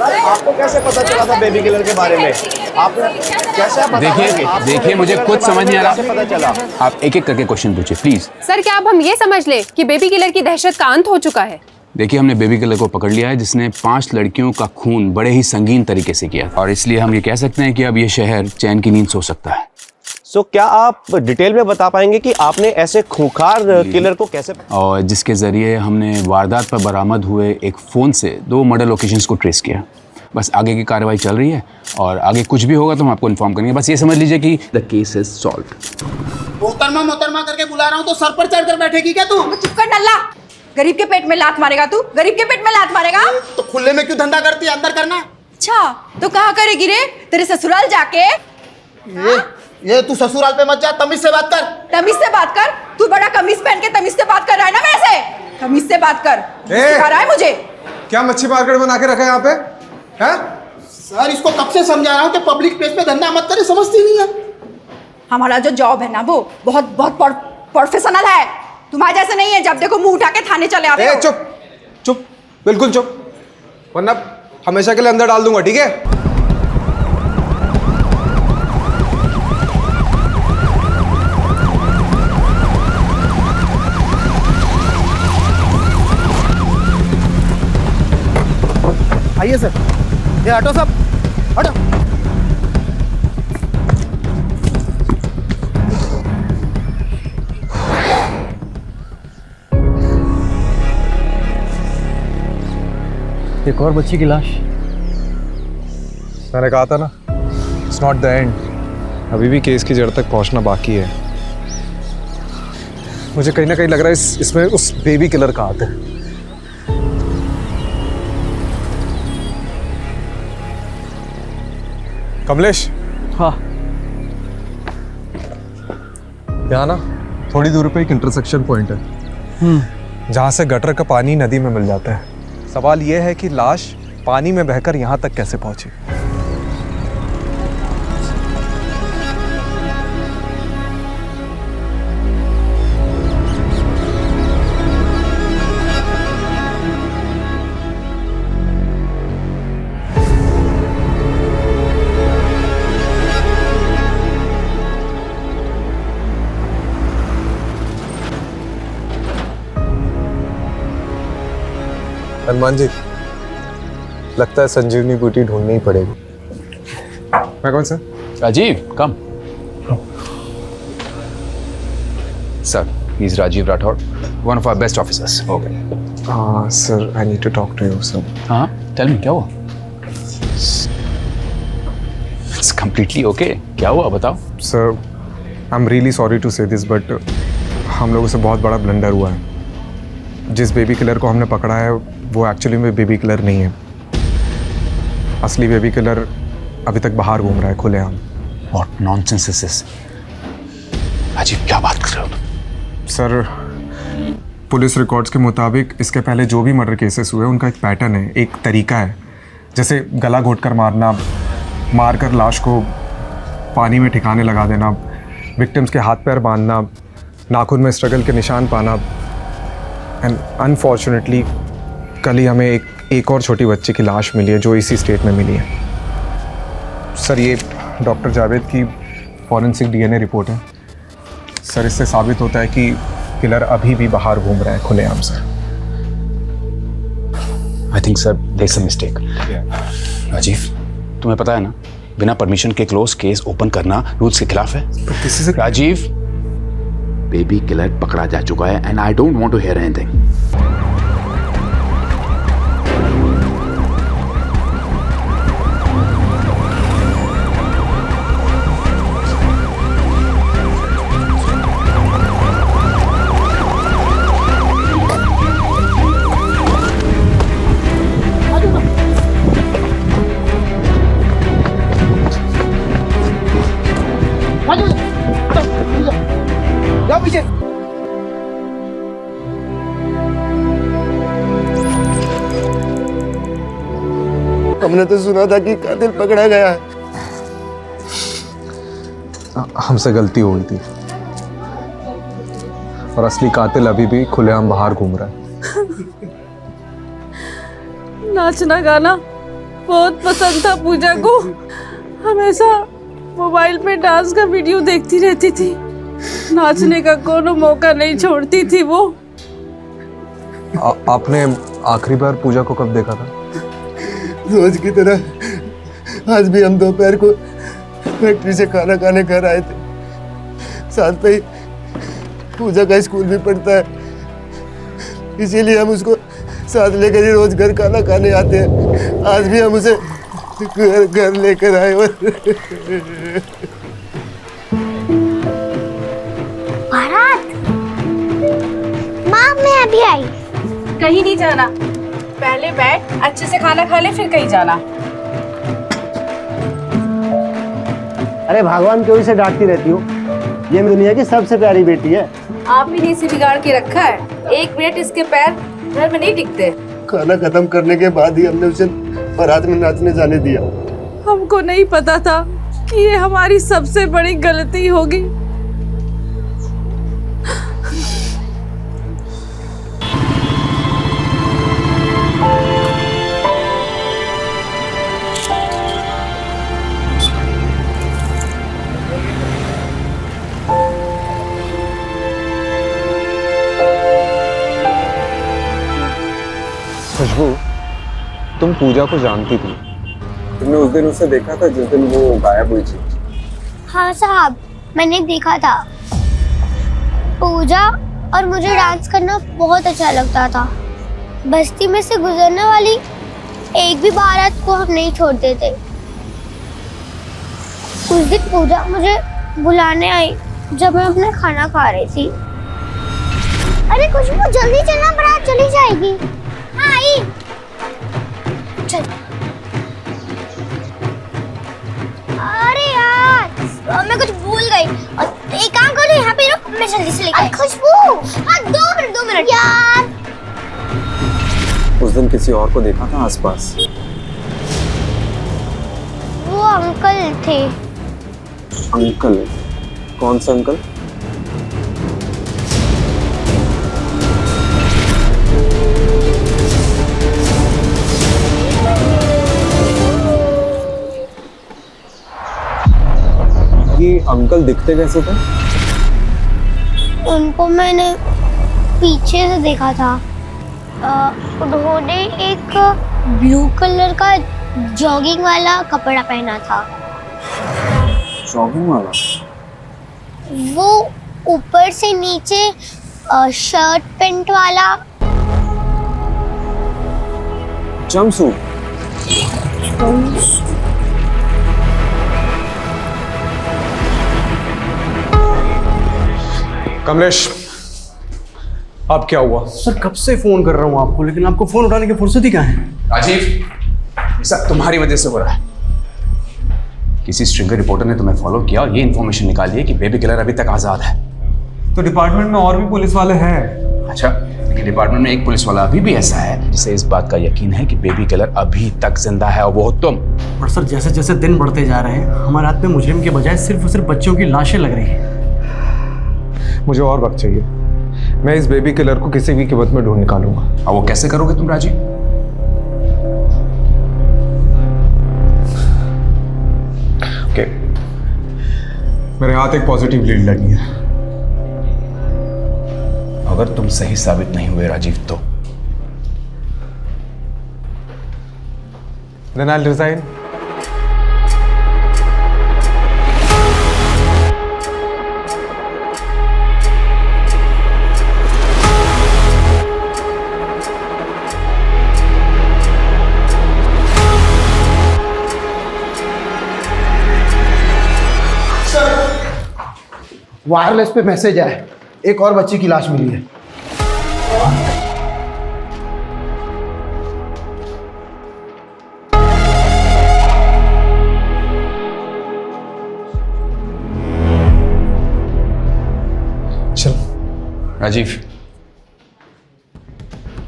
आपको कैसे पता चला था बेबी किलर के बारे में? आपने कैसे पता? देखिए मुझे कुछ समझ नहीं आ रहा। कैसे पता चला? आप एक एक करके क्वेश्चन पूछिए प्लीज। सर क्या अब हम ये समझ ले कि बेबी किलर की दहशत का अंत हो चुका है? देखिए हमने बेबी किलर को पकड़ लिया है जिसने 5 लड़कियों का खून बड़े ही संगीन तरीके से किया और इसलिए हम ये कह सकते हैं कि अब ये शहर चैन की नींद सो सकता है। सो क्या आप डिटेल में बता पाएंगे कि आपने ऐसे खूंखार किलर को कैसे, और जिसके जरिए हमने वारदात पर बरामद हुए एक फ़ोन से 2 मर्डर लोकेशंस को ट्रेस किया। बस आगे की कार्रवाई चल रही है और आगे कुछ भी होगा तो हम आपको इन्फॉर्म करेंगे। बस ये समझ लीजिए कि द केस इज सॉल्व्ड। मोहतरमा करके बुला रहा हूँ तो सर पर चढ़ कर बैठेगी क्या तू? चुप कर नल्ला। गरीब के पेट में लात मारेगा तू? गरीब के पेट में लात मारेगा? तो खुले में क्यों धंधा करती है? अंदर करना। अच्छा तो कहाँ करेगी रे? तेरे ससुराल जाके? ये तू ससुराल पे मत जा, तमीज से बात कर। तमीज से बात कर? तू बड़ा कमीज पहन के तमीज से बात कर रहा है ना मेरे से? तमीज से बात कर। सिखा रहा है मुझे? क्या मच्छी मार्केट बना के रखा है यहाँ पे? हैं? सर इसको कब से समझा रहा हूँ कि पब्लिक प्लेस पे धंधा मत करे, समझती नहीं है। हमारा जो जॉब है ना वो बहुत बहुत प्रोफेशनल है। तुम्हारे जैसे नहीं है, जब देखो मुंह उठा के थाने चले आते हो। चुप चुप, बिल्कुल चुप, वरना हमेशा के लिए अंदर डाल दूंगा, ठीक है? आइए सर, ये हटो सब, हटो। एक और बच्ची की लाश। मैंने कहा था ना, इट्स नॉट द एंड। अभी भी केस की जड़ तक पहुंचना बाकी है। मुझे कहीं ना कहीं लग रहा है इसमें उस बेबी किलर का हाथ है। कमलेश। हाँ। यहाँ ना थोड़ी दूर पे एक इंटरसेक्शन पॉइंट है जहाँ से गटर का पानी नदी में मिल जाता है। सवाल यह है कि लाश पानी में बहकर यहाँ तक कैसे पहुंची। हनुमान जी, लगता है संजीवनी बूटी ढूंढनी ही पड़ेगी। मैं कौन sir? Rajiv come. Sir he is Rajiv Rathore, one of our best officers. Okay. हाँ sir, I need to talk to you sir. हाँ टेल मी, क्या हुआ? It's completely okay. क्या हुआ बताओ। Sir I am really sorry to say this, but हम लोगों से बहुत बड़ा ब्लंडर हुआ है। जिस बेबी किलर को हमने पकड़ा है वो एक्चुअली में बेबी किलर नहीं है। असली बेबी किलर अभी तक बाहर घूम रहा है खुलेआम। What nonsense is this? Rajiv क्या बात कर रहे हो तुम? सर पुलिस रिकॉर्ड्स के मुताबिक इसके पहले जो भी मर्डर केसेस हुए उनका एक पैटर्न है, एक तरीका है। जैसे गला घोंटकर मारना, मारकर लाश को पानी में ठिकाने लगा देना, विक्टिम्स के हाथ पैर बांधना, नाखून में स्ट्रगल के निशान पाना। एंड अनफॉर्चुनेटली कल ही हमें एक और छोटी बच्ची की लाश मिली है जो इसी स्टेट में मिली है। सर ये डॉक्टर जावेद की फॉरेंसिक डीएनए रिपोर्ट है। सर इससे साबित होता है कि किलर अभी भी बाहर घूम रहा है खुलेआम से। I think sir there is a mistake. Rajiv तुम्हें पता है ना, बिना परमिशन के क्लोज केस ओपन करना रूल्स के खिलाफ है। राजीव बेबी किलर पकड़ा जा चुका है and I don't want to hear anything. जाओ पीछे। हमने तो सुना था कि कातिल पकड़ा गया है। हमसे गलती हो गई थी और असली कातिल अभी भी खुलेआम बाहर घूम रहा है। नाचना गाना बहुत पसंद था पूजा को। हमेशा मोबाइल पे डांस का वीडियो देखती रहती थी, नाचने का कोनो मौका नहीं छोड़ती थी वो। आपने आखिरी बार पूजा को कब देखा था? रोज की तरह आज भी हम दोपहर को फैक्ट्री से खाना खाने घर आए थे। साथ में ही पूजा का स्कूल भी पढ़ता है, इसीलिए हम उसको साथ लेकर ही रोज घर खाना खाने आते हैं। आज भी हम उसे घर लेकर आए। भारत, माँ मैं अभी आई। कहीं नहीं जाना, पहले बैठ अच्छे से खाना खा ले फिर कहीं जाना। अरे भगवान क्यों इसे डांटती रहती हो? ये दुनिया की सबसे प्यारी बेटी है। आप ही ने इसे बिगाड़ के रखा है। एक मिनट इसके पैर घर में नहीं टिकते। खाना खत्म करने के बाद ही हमने उसे बारात में नाचने जाने दिया। हमको नहीं पता था कि ये हमारी सबसे बड़ी गलती होगी। खुशबू, तुम पूजा को जानती थी? तुमने उस दिन उसे देखा था जिस दिन वो गायब हुई थी? हाँ साहब, मैंने देखा था। पूजा और मुझे डांस करना बहुत अच्छा लगता था। बस्ती में से गुजरने वाली एक भी बारात को हम नहीं छोड़ते थे। उस दिन पूजा मुझे बुलाने आई जब मैं अपना खाना खा रही थी। अरे खुशबू जल्दी चलना, बारात चली जाएगी। हाँ आई। चल। अरे यार, मैं कुछ भूल गई। एक काम करो, यहाँ पे रुक, मैं जल्दी से लेकर। खुशबू, हाँ 2 मिनट यार। उस दिन किसी और को देखा था आसपास? वो अंकल थे। अंकल? कौन सा अंकल? ये अंकल दिखते कैसे थे? उनको मैंने पीछे से देखा था। उन्होंने एक ब्लू कलर का जॉगिंग वाला कपड़ा पहना था। जॉगिंग वाला? वो ऊपर से नीचे शर्ट पैंट वाला। जंपसूट? कमलेश, अब क्या हुआ? सर कब से फोन कर रहा हूँ आपको, लेकिन आपको फोन उठाने की फुर्सत ही कहाँ है? राजीव, ये सब तुम्हारी वजह से हो रहा है। किसी स्ट्रिंगर रिपोर्टर ने तुम्हें फॉलो किया और ये इन्फॉर्मेशन निकाली है कि बेबी किलर अभी तक आजाद है। तो डिपार्टमेंट में और भी पुलिस वाले हैं। अच्छा, लेकिन डिपार्टमेंट में एक पुलिस वाला अभी भी ऐसा है जिसे इस बात का यकीन है कि बेबी किलर अभी तक जिंदा है, और वो तुम। और सर जैसे जैसे दिन बढ़ते जा रहे हैं, हमारे हाथ में मुजरिम के बजाय सिर्फ और सिर्फ बच्चों की लाशें लग रही हैं। मुझे और वक्त चाहिए। मैं इस बेबी किलर को किसी भी कीमत में ढूंढ निकालूंगा। और वो कैसे करोगे तुम राजीव? ओके, मेरे हाथ एक पॉजिटिव लीड लगी है। अगर तुम सही साबित नहीं हुए राजीव तो Then I'll resign. वायरलेस पे मैसेज आया, एक और बच्ची की लाश मिली है। चल राजीव,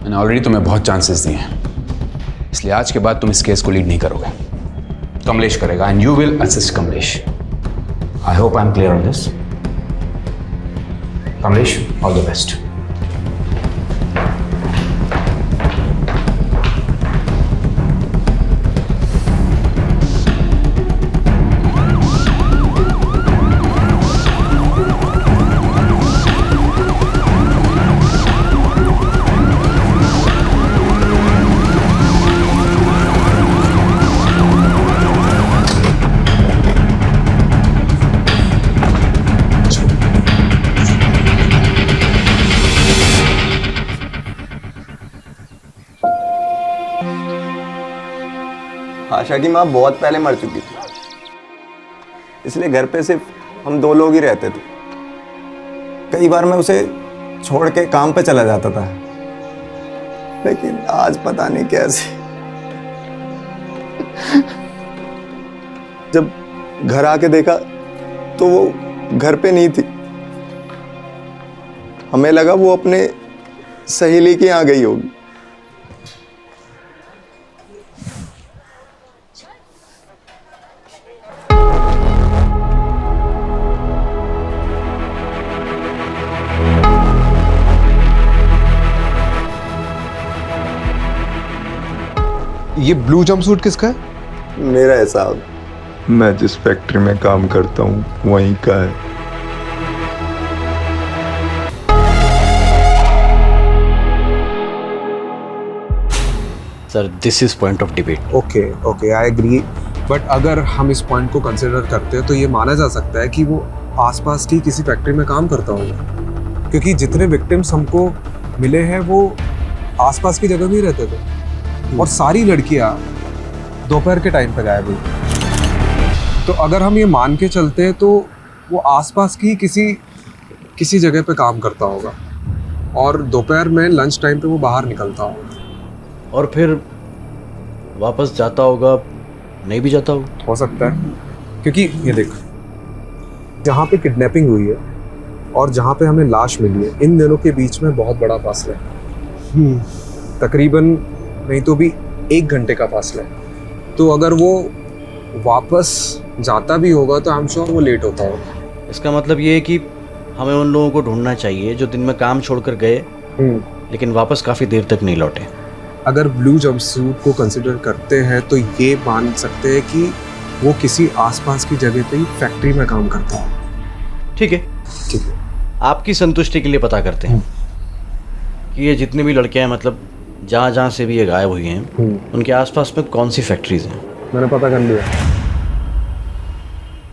मैंने ऑलरेडी तुम्हें बहुत चांसेस दिए हैं, इसलिए आज के बाद तुम इस केस को लीड नहीं करोगे। कमलेश करेगा, and you will assist Kamlesh. I hope I am clear on this. Kamlesh, all the best. Asha की माँ बहुत पहले मर चुकी थी, इसलिए घर पे सिर्फ हम 2 लोग ही रहते थे। कई बार मैं उसे छोड़ के काम पे चला जाता था, लेकिन आज पता नहीं कैसे जब घर आके देखा तो वो घर पे नहीं थी। हमें लगा वो अपने सहेली के यहाँ गई होगी। ये ब्लू जंपसूट किसका है? मेरा है साहब, मैं जिस फैक्ट्री में काम करता हूँ वहीं का है। Sir this is point of debate. Okay I agree, but अगर हम इस पॉइंट को कंसिडर करते हैं तो ये माना जा सकता है कि वो आसपास की किसी फैक्ट्री में काम करता होगा, क्योंकि जितने विक्टिम्स हमको मिले हैं वो आसपास की जगह भी रहते थे और सारी लड़कियां दोपहर के टाइम पे गायब हुई। तो अगर हम ये मान के चलते हैं तो वो आसपास की किसी जगह पे काम करता होगा और दोपहर में लंच टाइम पे वो बाहर निकलता होगा और फिर वापस जाता होगा, नहीं भी जाता हो सकता है, क्योंकि ये देख, जहाँ पे किडनैपिंग हुई है और जहाँ पे हमें लाश मिली है, इन दोनों के बीच में बहुत बड़ा फासला है। तकरीबन नहीं तो भी 1 घंटे का फासला है। तो अगर वो वापस जाता भी होगा तो आई एम श्योर वो लेट होता होगा। इसका मतलब ये है कि हमें उन लोगों को ढूंढना चाहिए जो दिन में काम छोड़कर गए लेकिन वापस काफ़ी देर तक नहीं लौटे। अगर ब्लू जंपसूट को कंसिडर करते हैं तो ये मान सकते हैं कि वो किसी आसपास की जगह पे ही फैक्ट्री में काम करता है। ठीक है, आपकी संतुष्टि के लिए पता करते हैं कि ये जितनी भी लड़कियां हैं, मतलब जहाँ से भी ये गायब हुई हैं, उनके आसपास में कौन सी फैक्ट्रीज हैं। मैंने पता कर लिया,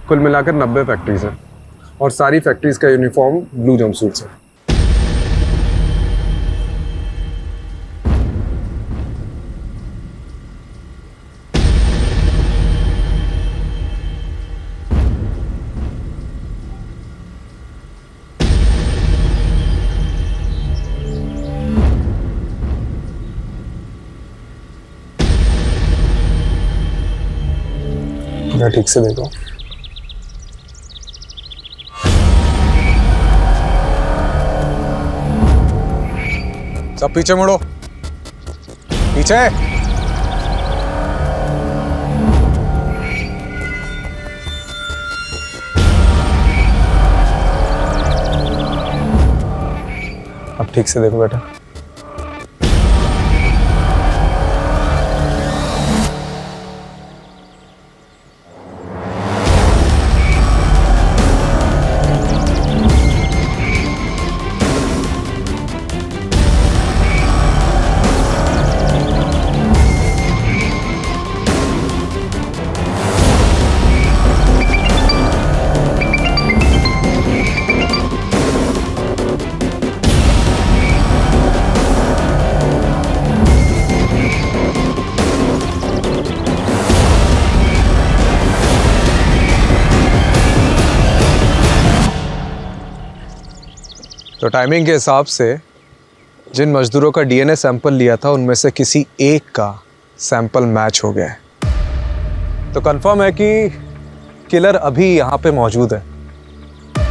कुल मिलाकर 90 फैक्ट्रीज हैं और सारी फैक्ट्रीज का यूनिफॉर्म ब्लू जंपसूट्स है। मैं ठीक से देखो, सब पीछे मुड़ो, पीछे। अब ठीक से देखो बेटा। तो टाइमिंग के हिसाब से जिन मजदूरों का डीएनए सैंपल लिया था उनमें से किसी एक का सैंपल मैच हो गया है। तो कंफर्म है कि किलर अभी यहाँ पे मौजूद है।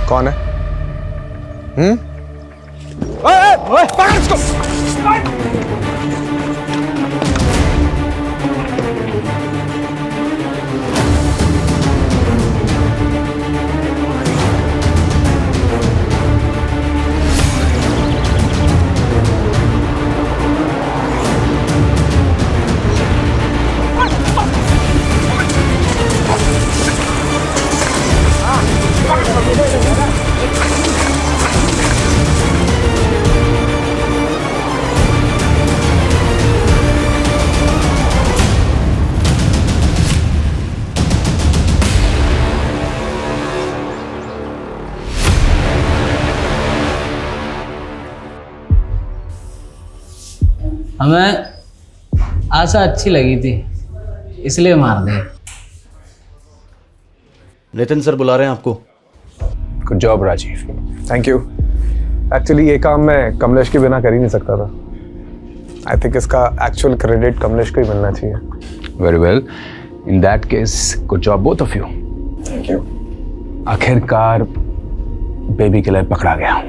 कौन है? पकड़ इसको! हमें आशा अच्छी लगी थी, इसलिए मार दे। नितिन सर बुला रहे हैं आपको। Good job Rajiv. Thank you. Actually ये काम मैं कमलेश के बिना कर ही नहीं सकता था। आई थिंक इसका एक्चुअल क्रेडिट कमलेश को ही मिलना चाहिए। Very well, in that case good job both of you. Thank you. आखिरकार बेबी किलर पकड़ा गया।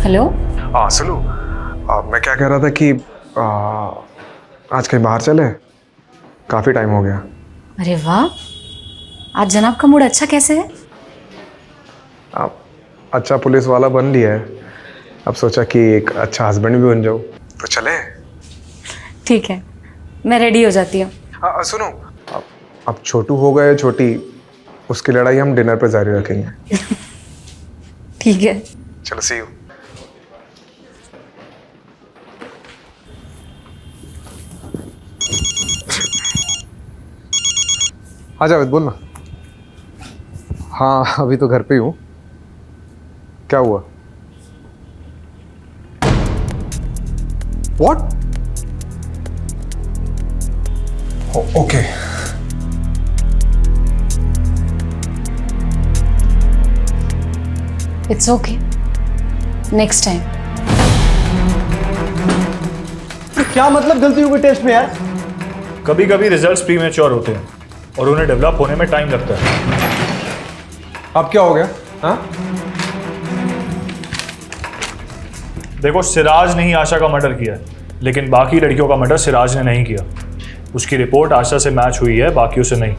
हेलो। हाँ सुनो, मैं क्या कह रहा था कि आज कहीं बाहर चले, काफ़ी टाइम हो गया। अरे वाह, आज जनाब का मूड अच्छा कैसे है? आप अच्छा पुलिस वाला बन लिया है, अब सोचा कि एक अच्छा हस्बैंड भी बन जाओ, तो चले। ठीक है, मैं रेडी हो जाती हूँ। सुनो, अब छोटू हो गए छोटी, उसकी लड़ाई हम डिनर पे जारी रखेंगे। ठीक है, चलो सी यू। आ जावेद बोल ना। हाँ अभी तो घर पे ही हूँ। क्या हुआ? What? Okay. It's okay, next time. क्या मतलब गलती हो गई टेस्ट में यार? कभी कभी रिजल्ट्स प्रीमेच्योर होते हैं और उन्हें डेवलप होने में टाइम लगता है। अब क्या हो गया? हाँ? देखो, सिराज ने ही आशा का मर्डर किया, लेकिन बाकी लड़कियों का मर्डर सिराज ने नहीं किया। उसकी रिपोर्ट आशा से मैच हुई है, बाकियों से नहीं।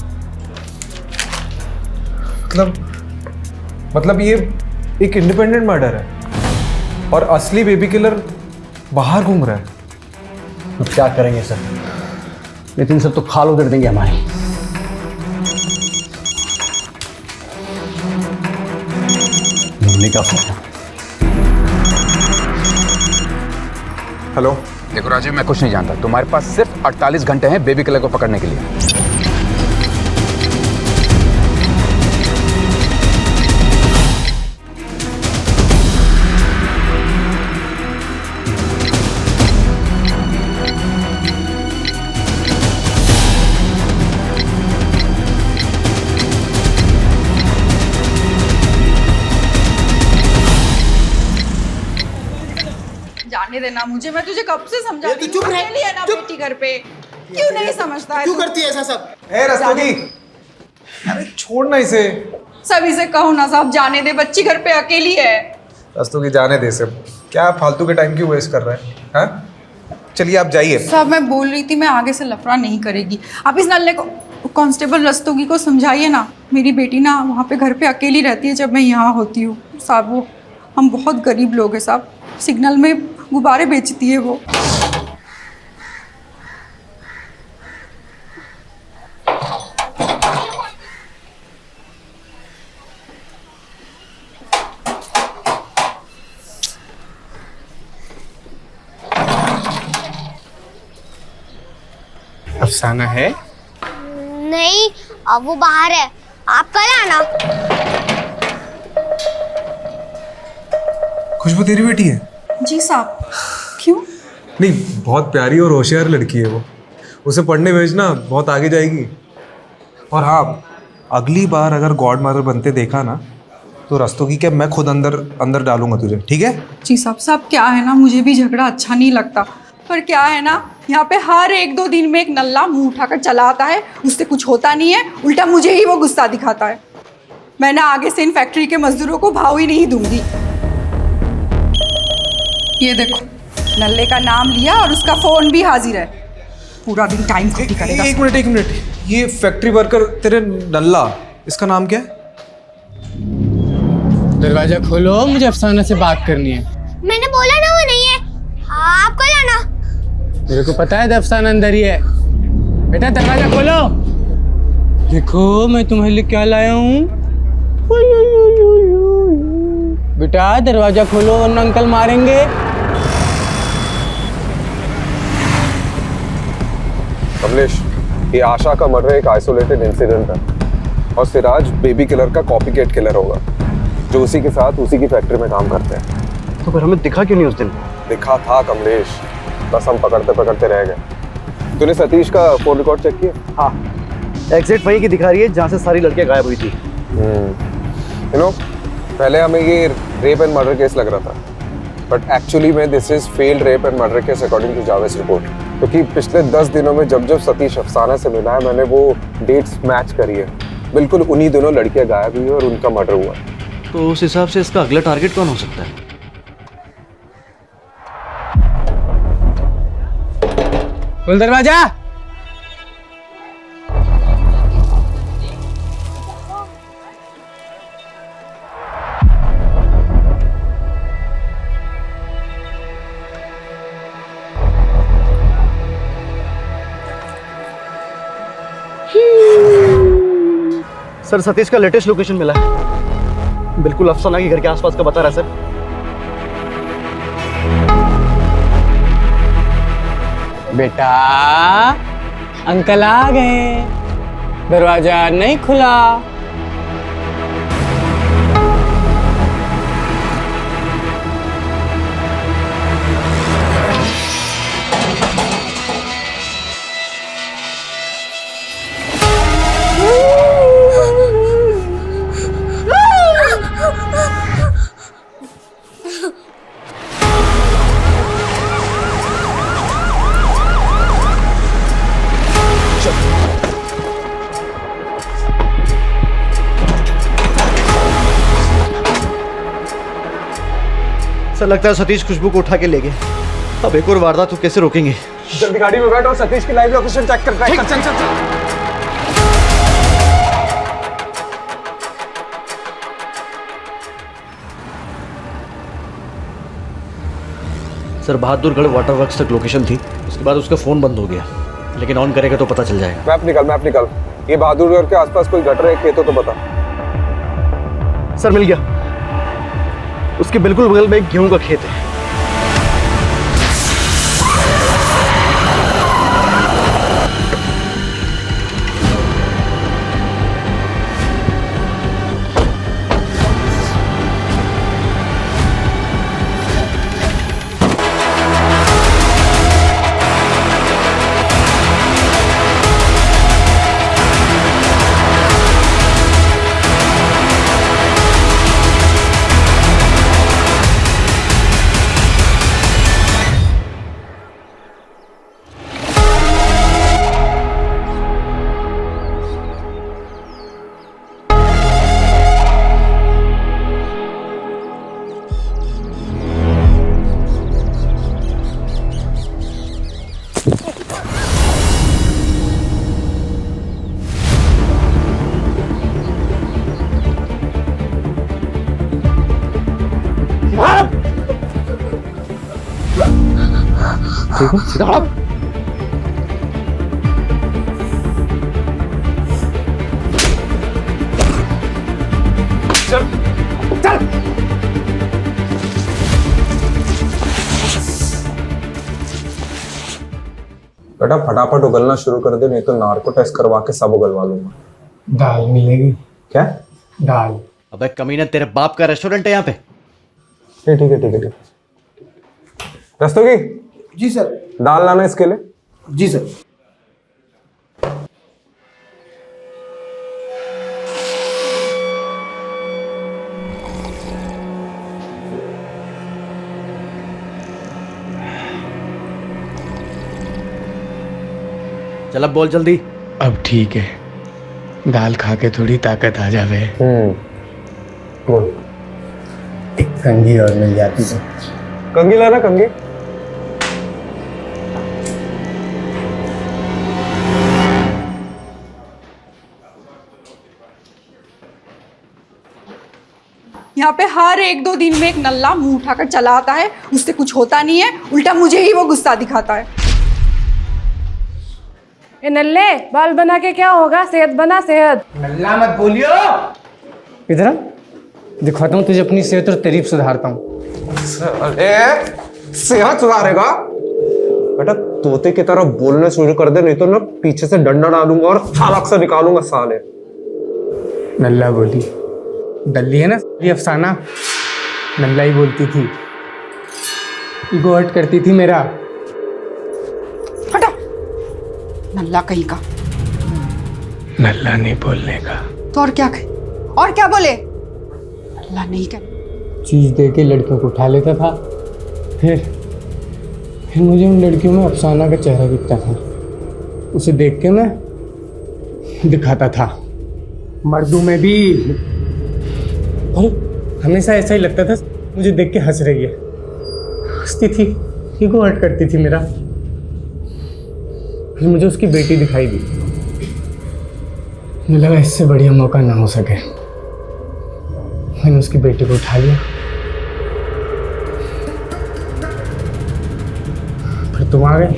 मतलब ये एक इंडिपेंडेंट मर्डर है और असली बेबी किलर बाहर घूम रहा है। अब क्या करेंगे सर? नितिन सर तो खाल उधर देंगे हमारी। मम्मी का फोन। हेलो। देखो राजीव, मैं कुछ नहीं जानता। तुम्हारे पास सिर्फ 48 घंटे हैं बेबी किलर को पकड़ने के लिए। जाने देना मुझे, मैं तुझे कब से समझाती हूँ। अकेली है ना बेटी घर पे, क्यों नहीं समझता है? क्यों करती है ऐसा सब? रस्तोगी, अरे छोड़ना इसे। सब इसे कहो ना साहब, जाने दे, बच्ची घर पे अकेली है। रस्तोगी जाने दे इसे, क्या फालतू के टाइम क्यों वेस्ट कर रहा है? हाँ? चलिए आप जाइए। साहब मैं बोल रही थी, मैं आगे से लफड़ा नहीं करेगी। आप इस नल्ले को, कांस्टेबल रस्तोगी को समझाइए ना। मेरी बेटी ना वहाँ पे घर पे अकेली रहती है जब मैं यहाँ होती हूँ साहब। वो हम बहुत गरीब लोग हैं साहब, सिग्नल में गुब्बारे बेचती है वो। अफसाना है? नहीं, अब वो बाहर है, आप कल आना। खुशबू तेरी बेटी है? जी साहब। क्यों? नहीं, बहुत प्यारी और होशियार लड़की है वो। उसे पढ़ने भेजना, बहुत आगे जाएगी। और हाँ, अगली बार अगर गॉड मदर बनते देखा ना, तो रस्तोगी के मैं खुद अंदर डालूंगा तुझे, ठीक है? जी साहब। साहब क्या है ना, मुझे भी झगड़ा अच्छा नहीं लगता, पर क्या है ना, यहाँ पे हर 1-2 दिन में एक नल्ला मुंह उठाकर चला आता है, उससे कुछ होता नहीं है, उल्टा मुझे ही वो गुस्सा दिखाता है। मैं ना आगे से इन फैक्ट्री के मजदूरों को भाव ही नहीं दूंगी। ये देखो, नल्ले का नाम लिया और उसका फोन भी हाजिर है। पूरा दिन टाइम खोटी करेगा। एक मिनट, ये फैक्ट्री वर्कर तेरे नल्ला, इसका नाम क्या है? दरवाजा खोलो, मुझे अफसाना से बात करनी है। मैंने बोला ना वो नहीं है, आप कल आना। मेरे को पता है अफसाना अंदर ही है। बेटा दरवाजा खोलो। देखो मैं तुम्हारे लिए क्या लाया हूँ। बेटा दरवाजा खोलो वरना अंकल मारेंगे। कमलेश, ये आशा का मर्डर एक आइसोलेटेड इंसिडेंट है और सिराज बेबी किलर का कॉपीकैट किलर होगा जो उसी के साथ उसी की फैक्ट्री में काम करते हैं। तो फिर हमें दिखा क्यों नहीं उस दिन? दिखा था कमलेश, बस हम पकड़ते पकड़ते रह गए। तूने सतीश का फोन रिकॉर्ड चेक किया? हाँ, एग्जिट वहीं की दिखा रही है जहाँ से सारी लड़कियाँ गायब हुई थी। यू नो, पहले हमें ये रेप एंड मर्डर केस लग रहा था, बट एक्चुअली में this is failed rape and murder case according to जावेस रिपोर्ट। क्योंकि पिछले 10 दिनों में जब जब सतीश अफसाना से मिला है मैंने वो डेट्स मैच करी है, बिल्कुल उन्हीं दोनों लड़कियां गायब हुई और उनका मर्डर हुआ। तो उस हिसाब से इसका अगला टारगेट कौन हो सकता है? खोल दरवाजा। सर सतीश का लेटेस्ट लोकेशन मिला है, बिल्कुल अफसाना के घर के आसपास का बता रहा है सर। बेटा अंकल आ गए, दरवाजा नहीं खुला। सर लगता है सतीश खुशबू को उठा के ले गए। अब एक और वारदात तो कैसे रोकेंगे? जल्दी गाड़ी में बैठ और सतीश की लाइव लोकेशन चेक कर। चल चल चल। सर बहादुरगढ़ वाटर वर्क्स तक लोकेशन थी, उसके बाद उसका फ़ोन बंद हो गया, लेकिन ऑन करेगा तो पता चल जाएगा। मैप निकाल। ये बहादुरगढ़ के आसपास कोई गटर है खेतों तो बता। सर मिल गया, उसके बिल्कुल बगल में एक गेहूं का खेत है। ठीक है, सीधा आप। चल चल। बेटा फटाफट उगलना शुरू कर दे, नहीं तो नार्को टेस्ट करवा के सब उगलवा लूंगा। दाल मिलेगी क्या? दाल। अबे कमीना, तेरे बाप का रेस्टोरेंट है यहाँ पे? ठीक है। रस्तोगी जी सर। दाल लाना इसके लिए। जी सर। चल अब बोल जल्दी। अब ठीक है, दाल खा के थोड़ी ताकत आ जावे। बोल। एक कंघी और मिल जाती तो। कंघी लाना, कंघी। यहाँ पे हर 1-2 दिन में एक नल्ला मुंह उठाकर चला आता है, उससे कुछ होता नहीं है, उल्टा मुझे ही वो गुस्सा दिखाता है। ए नल्ले, बाल बना के क्या होगा? सेहत बना, सेहत। नल्ला मत बोलियो। इधर आ, दिखाता हूँ तुझे अपनी सेहत और तारीफ सुधारता हूँ। अरे सेहत सुधारेगा बेटा, तोते की तरह बोलने शुरू कर दे, नहीं तो ना पीछे से डंडा डालूंगा और छालक से निकालूंगा साले। नल्ला बोली, दल्ली है ना ये अफसाना, नल्ला ही बोलती थी, ईगो हर्ट करती थी मेरा। हटा, नल्ला कहीं का। नल्ला नहीं बोलने का तो और क्या कहे? और क्या बोले? नल्ला नहीं कहे। चीज दे के लड़कियों को उठा लेता था, फिर मुझे उन लड़कियों में अफसाना का चेहरा दिखता था, उसे देख के मैं दिखाता था। मर्दों में भी और हमेशा ऐसा ही लगता था, मुझे देख के हंस रही है, हंसती थी, ईगो हर्ट करती थी मेरा। फिर मुझे उसकी बेटी दिखाई दी, मुझे लगा इससे बढ़िया मौका ना हो सके, मैंने उसकी बेटी को उठा लिया। फिर तुम आ गए।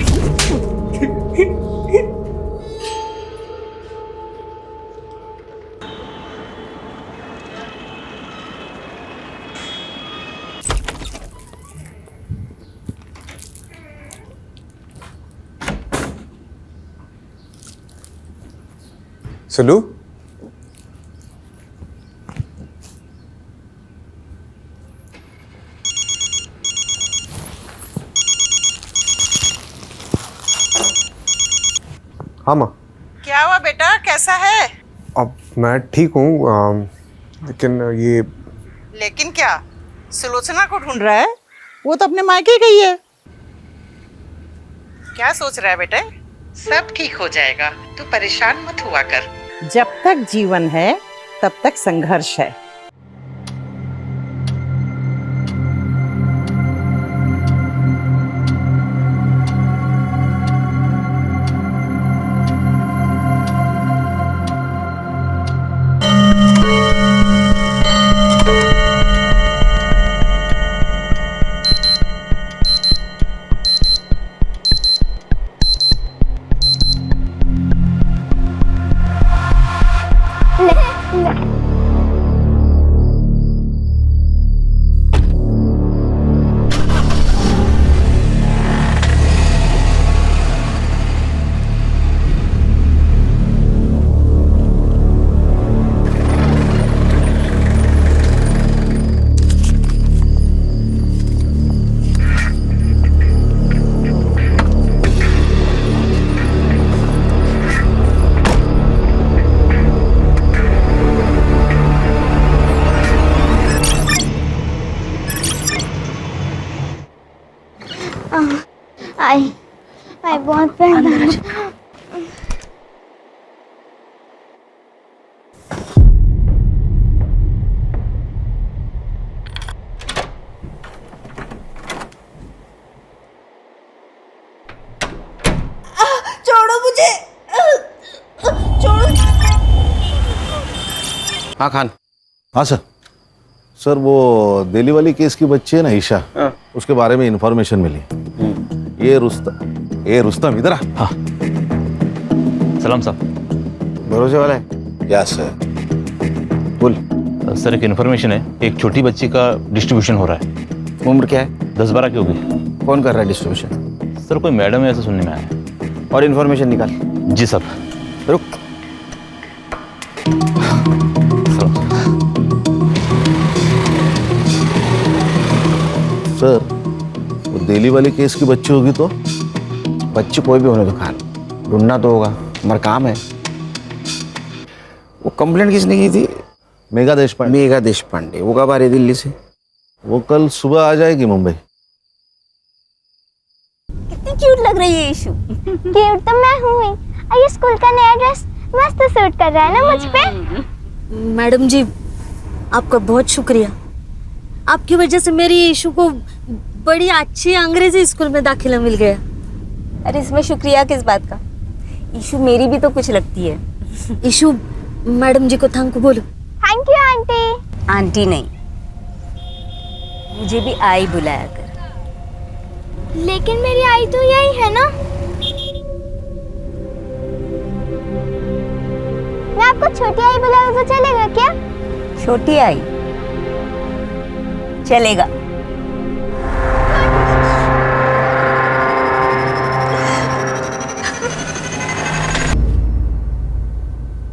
सुलू, हाँ माँ। क्या हुआ बेटा, कैसा है? अब मैं ठीक हूँ, लेकिन ये लेकिन क्या? सुलोचना को ढूंढ रहा है? वो तो अपने मायके गई है। क्या सोच रहा है बेटे? सब ठीक हो जाएगा, तू परेशान मत हुआ कर। जब तक जीवन है तब तक संघर्ष है। आई बहुत पैर दर्द। छोड़ो मुझे, छोड़ो। हाँ खान। हाँ सर। सर वो दिल्ली वाली केस की बच्ची है ना ईशा, उसके बारे में इंफॉर्मेशन मिली। ये रुस्तम इधर आ। हाँ सलाम साहब। भरोसे वाला है? Yes sir. बोल। सर एक इन्फॉर्मेशन है, एक छोटी बच्ची का डिस्ट्रीब्यूशन हो रहा है। उम्र क्या है? 10-12 की होगी। कौन कर रहा है डिस्ट्रीब्यूशन? सर कोई मैडम है ऐसा सुनने में आया है। और इन्फॉर्मेशन निकाल। जी सर। रुक। सर वो दिल्ली वाली केस की बच्ची होगी तो? बच्ची कोई भी होने दो खान, ढूंढना तो होगा, हमारा काम है। वो कंप्लेंट किसने की थी? मेघा देशपांडे। मेघा देशपांडे। वो कब आ रही दिल्ली से? वो कल सुबह आ जाएगी मुंबई। कितनी क्यूट लग रही है ईशु। क्यूट तो मैं हूँ ही। और ये स्कूल का नया ड्रेस मस्त सूट कर रहा है ना मुझ पे। मैडम जी आपका बहुत शुक्रिया, आपकी वजह से मेरी ईशु को बड़ी अच्छी अंग्रेजी स्कूल में दाखिला मिल गया। अरे इसमें शुक्रिया किस बात का? ईशु मेरी भी तो कुछ लगती है। ईशु मैडम जी को थैंक बोलो। Thank you aunty. आंटी नहीं, मुझे भी आई बुलाया कर। लेकिन मेरी आई तो यही है ना। आपको छोटी आई बुलाओ तो चलेगा क्या? छोटी आई चलेगा।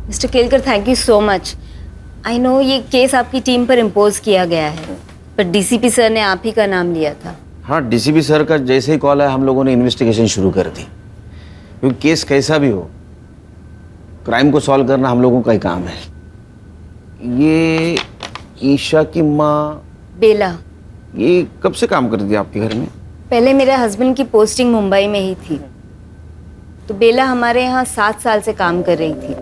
Mister Kelkar, thank you so much. I know ये केस आपकी टीम पर इम्पोज किया गया है, पर डीसीपी सर ने आप ही का नाम लिया था। हाँ, डीसीपी सर का जैसे ही कॉल है हम लोगों ने इन्वेस्टिगेशन शुरू कर दी, क्योंकि केस कैसा भी हो क्राइम को सॉल्व करना हम लोगों का ही काम है। ये ईशा की माँ बेला, ये कब से काम करती है आपके घर में? पहले मेरे हस्बैंड की पोस्टिंग मुंबई में ही थी, तो बेला हमारे यहाँ 7 साल से काम कर रही थी।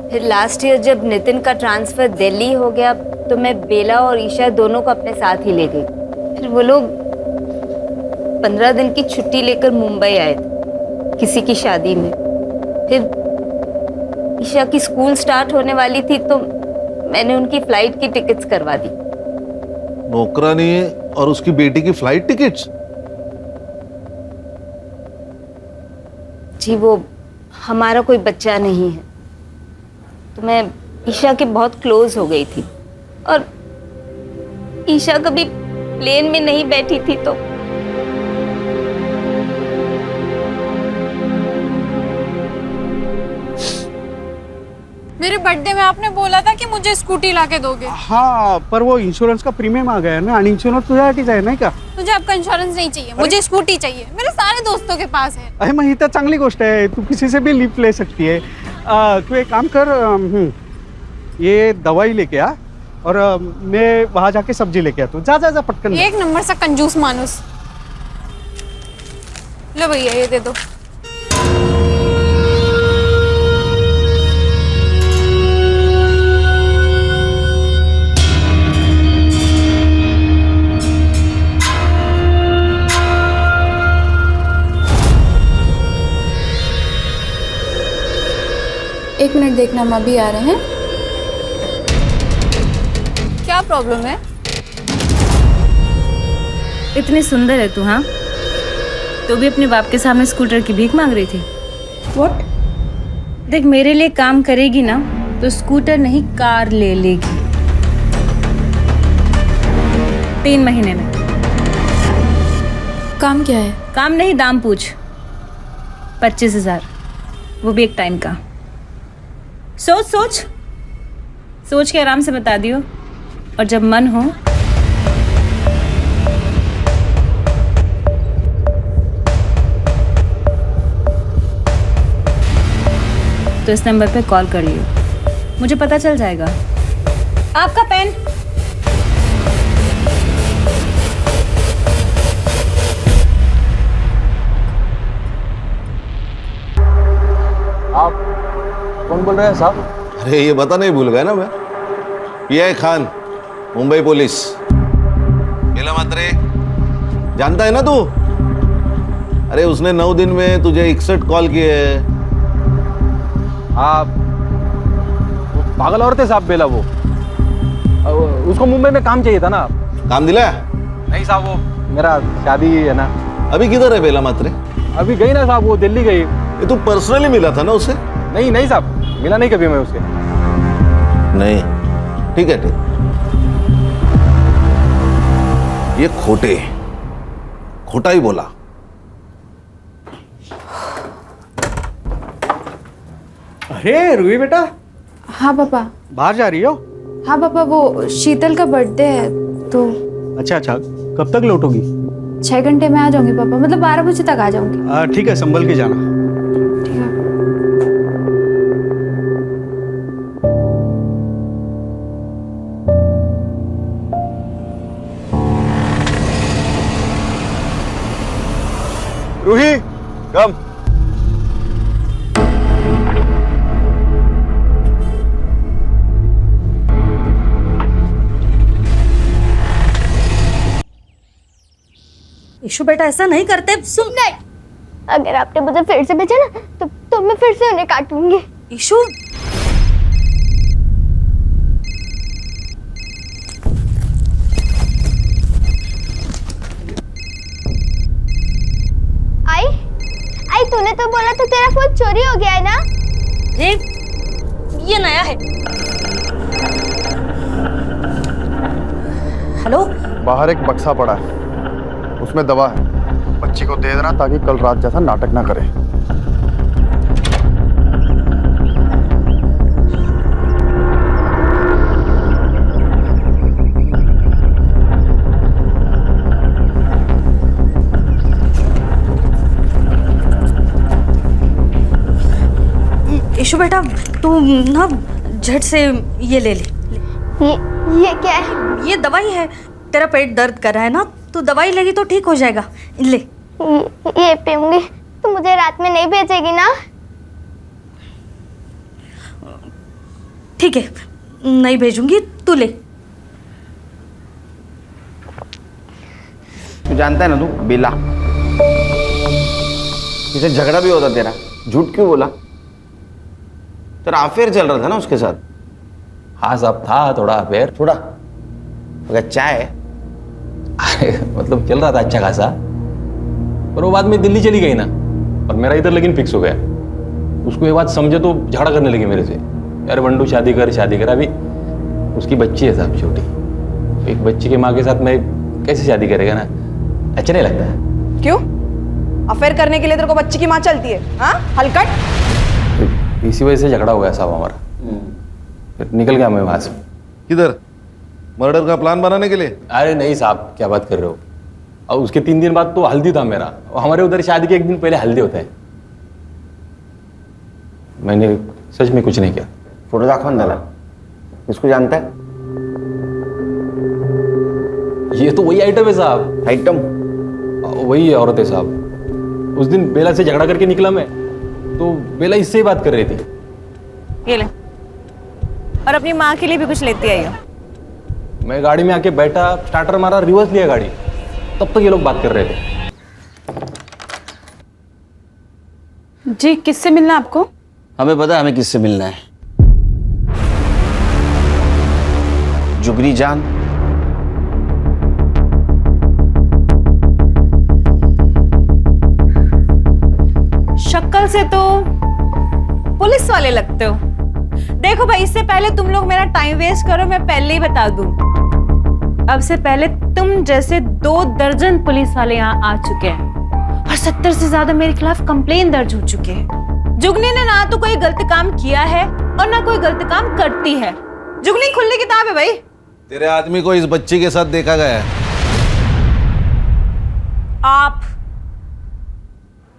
फिर लास्ट ईयर जब नितिन का ट्रांसफ़र दिल्ली हो गया तो मैं बेला और ईशा दोनों को अपने साथ ही ले गई। फिर वो लोग 15 दिन की छुट्टी लेकर मुंबई आए थे किसी की शादी में। फिर ईशा की स्कूल स्टार्ट होने वाली थी तो मैंने उनकी फ्लाइट की टिकट्स करवा दी। नौकरानी और उसकी बेटी की फ्लाइट टिकट्स? जी, वो हमारा कोई बच्चा नहीं है, तो मैं ईशा के बहुत क्लोज हो गई थी और ईशा कभी प्लेन में नहीं बैठी थी तो मेरे बर्थडे में आपने बोला था कि मुझे स्कूटी लाके दोगे। हाँ, पर वो इंश्योरेंस का प्रीमियम आ गया ना, आणि इंश्योरेंस तुझ्यासाठीच आहे नाही का? मुझे आपका इंश्योरेंस नहीं चाहिए, मुझे स्कूटी चाहिए। मेरे सारे दोस्तों के पास है। अरे मग ही तर चांगली गोष्ट आहे, तू किसी से भी लिफ्ट ले सकती है। तू एक काम कर, ये दवाई लेके आ और मैं वहाँ जाके सब्जी लेके आता हूँ। जा जा जा पटकन। एक नंबर सा कंजूस मानुस। लो भैया ये दे दो। एक मिनट देखना, हम अभी आ रहे हैं। क्या प्रॉब्लम है? इतनी सुंदर है तू, हाँ? तो भी अपने बाप के सामने स्कूटर की भीख मांग रही थी। What? देख, मेरे लिए काम करेगी ना तो स्कूटर नहीं कार ले लेगी 3 महीने में। काम क्या है? काम नहीं, दाम पूछ। 25,000, वो भी एक टाइम का। सोच सोच सोच के आराम से बता दियो, और जब मन हो तो इस नंबर पे कॉल कर लियो, मुझे पता चल जाएगा। आपका पेन। आप कौन बोल रहे हैं साहब? अरे ये बता नहीं भूल गया ना मैं, पीआई खान, मुंबई पुलिस। बेला मात्रे जानता है ना तू? अरे उसने 9 दिन में तुझे 61 कॉल किए। आप पागल औरत है साहब बेला, वो उसको मुंबई में काम चाहिए था ना। काम दिलाया? नहीं साहब, वो मेरा शादी है ना। अभी किधर है बेला मात्रे? अभी गई ना साहब, वो दिल्ली गई। ये तू पर्सनली मिला था ना उससे? नहीं नहीं साहब, मिला नहीं कभी मैं उससे। नहीं, ठीक है ठीक। ये खोटा ही बोला। अरे रूही बेटा। हाँ पापा। बाहर जा रही हो? हाँ पापा, वो शीतल का बर्थडे है तो। अच्छा अच्छा, कब तक लौटोगी? 6 घंटे में आ जाऊंगी पापा, मतलब 12 बजे तक आ जाऊंगी। ठीक है, संभल के जाना। रूही, कम। ईशु बेटा, ऐसा नहीं करते। सुन, नहीं, अगर आपने मुझे फिर से भेजा ना तो मैं फिर से उन्हें काटूंगी। ईशु, आई, तूने तो बोला था तेरा फोन चोरी हो गया है ना? ये नया है। हेलो, बाहर एक बक्सा पड़ा है, उसमें दवा है, बच्ची को दे देना ताकि कल रात जैसा नाटक ना करे। यशु बेटा, तू ना झट से ये ले ले। ये क्या है? ये दवाई है। तेरा पेट दर्द कर रहा है ना, तो दवाई लेगी तो ठीक हो जाएगा। ले। ये पीऊंगी तो मुझे रात में नहीं भेजेगी ना? ठीक है, नहीं भेजूंगी, तू ले। तू जानता है ना, तू बेला, इसे झगड़ा भी होता तेरा, झूठ क्यों बोला? तेरा अफेयर चल रहा था ना उसके साथ? हाँ साहब, था थोड़ा अफेयर। थोड़ा अगर चाय मतलब चल रहा था अच्छा खासा, पर वो बाद में दिल्ली चली गई ना, और मेरा इधर लेकिन फिक्स हो गया। उसको ये बात समझे तो झगड़ा करने लगी मेरे से, यार बंडू शादी कर शादी कर। अभी उसकी बच्ची है साहब, छोटी। एक बच्ची के माँ के साथ मैं कैसे शादी करेगा ना, अच्छा नहीं लगता है। क्यों? अफेयर करने के लिए तेरे को बच्ची की माँ चलती है? हाँ, हलकट। इसी वजह से झगड़ा हो गया साहब हमारा, फिर निकल गया मैं वहां से। किधर? मर्डर का प्लान बनाने के लिए? अरे नहीं साहब, क्या बात कर रहे हो। और उसके 3 दिन बाद तो हल्दी था मेरा, और हमारे उधर शादी के 1 दिन पहले हल्दी होता है। मैंने सच में कुछ नहीं किया। फोटो दाखवा ना, इसको जानता है? ये तो वही आइटम है साहब। आइटम? वही है औरत है साहब। उस दिन बेला से झगड़ा करके निकला मैं, तो बेला इससे ही बात कर रही थी। ये ले, और अपनी माँ के लिए भी कुछ लेती आई हो। मैं गाड़ी में आके बैठा, स्टार्टर मारा, रिवर्स लिया गाड़ी, तब तक ये लोग बात कर रहे थे। जी, किससे मिलना आपको? हमें पता है हमें किससे मिलना है। जुगनी जान। शक्ल से तो पुलिस वाले लगते हो। देखो भाई, इससे पहले तुम लोग मेरा टाइम वेस्ट करो, मैं पहले ही बता दूं, अब से पहले तुम जैसे 2 दर्जन पुलिस वाले यहाँ आ चुके हैं, और 70 से ज्यादा मेरे खिलाफ कंप्लेन दर्ज हो चुके हैं। जुगनी ने ना तो कोई गलत काम किया है और ना कोई गलत काम करती है। जुगनी खुली किताब है भाई। तेरे आदमी को इस बच्ची के साथ देखा गया है।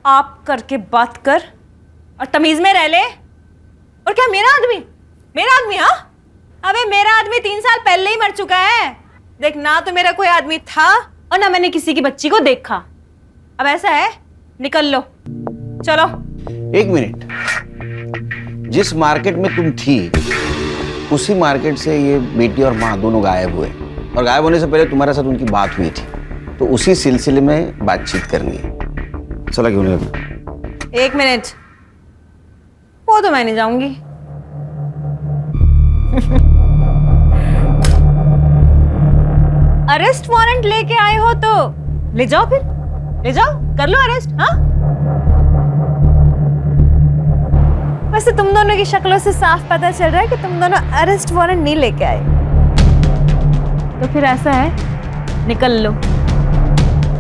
आप करके बात कर और तमीज में रह ले। और क्या मेरा आदमी? हाँ, अबे मेरा आदमी 3 साल पहले ही मर चुका है। देख, ना तो मेरा कोई आदमी था और ना मैंने किसी की बच्ची को देखा। अब ऐसा है, निकल लो, चलो। 1 मिनट, जिस मार्केट में तुम थी उसी मार्केट से ये बेटी और माँ दोनों गायब हुए, और गायब होने से पहले तुम्हारे साथ उनकी बात हुई थी, तो उसी सिलसिले में बातचीत करनी है। चला क्यों नहीं? 1 मिनट, वो तो मैं नहीं जाऊंगी। अरेस्ट वारंट लेके आए हो तो ले जाओ, फिर ले जाओ, कर लो अरेस्ट। हाँ, वैसे तुम दोनों की शक्लों से साफ पता चल रहा है कि तुम दोनों अरेस्ट वारंट नहीं लेके आए। तो फिर ऐसा है, निकल लो।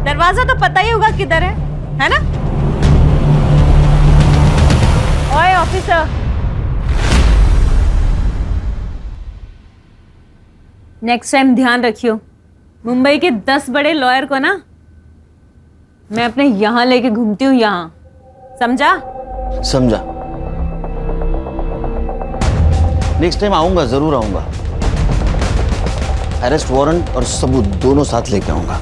दरवाजा तो पता ही होगा किधर है ना? ओए ऑफिसर, नेक्स्ट टाइम ध्यान रखियो, मुंबई के 10 बड़े लॉयर को ना मैं अपने यहां लेके घूमती हूँ, यहां, समझा? समझा। नेक्स्ट टाइम आऊंगा, जरूर आऊंगा। अरेस्ट वारंट और सबूत दोनों साथ लेके आऊंगा,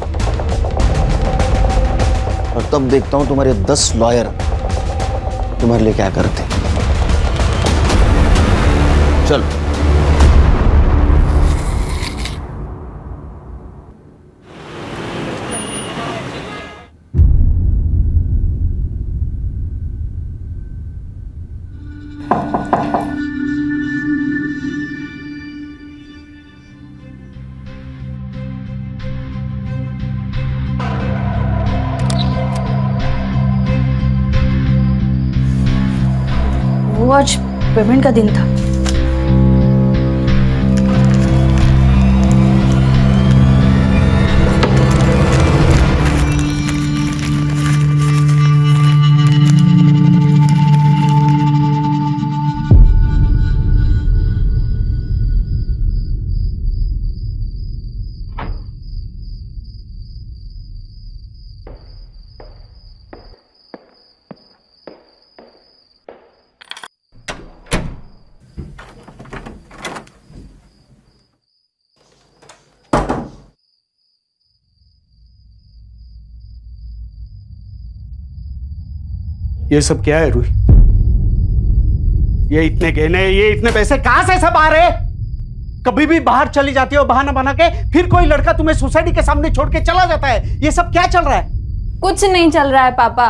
और तब देखता हूं तुम्हारे 10 लॉयर तुम्हारे लिए क्या करते। चल। वो आज पेमेंट का दिन था। ये सब क्या है रूही? ये इतने गहने, ये इतने पैसे कहां से सब आ रहे? कभी भी बाहर चली जाती हो बहाना बना के, फिर कोई लड़का तुम्हें सोसाइटी के सामने छोड़ के चला जाता है। ये सब क्या चल रहा है? कुछ नहीं चल रहा है पापा,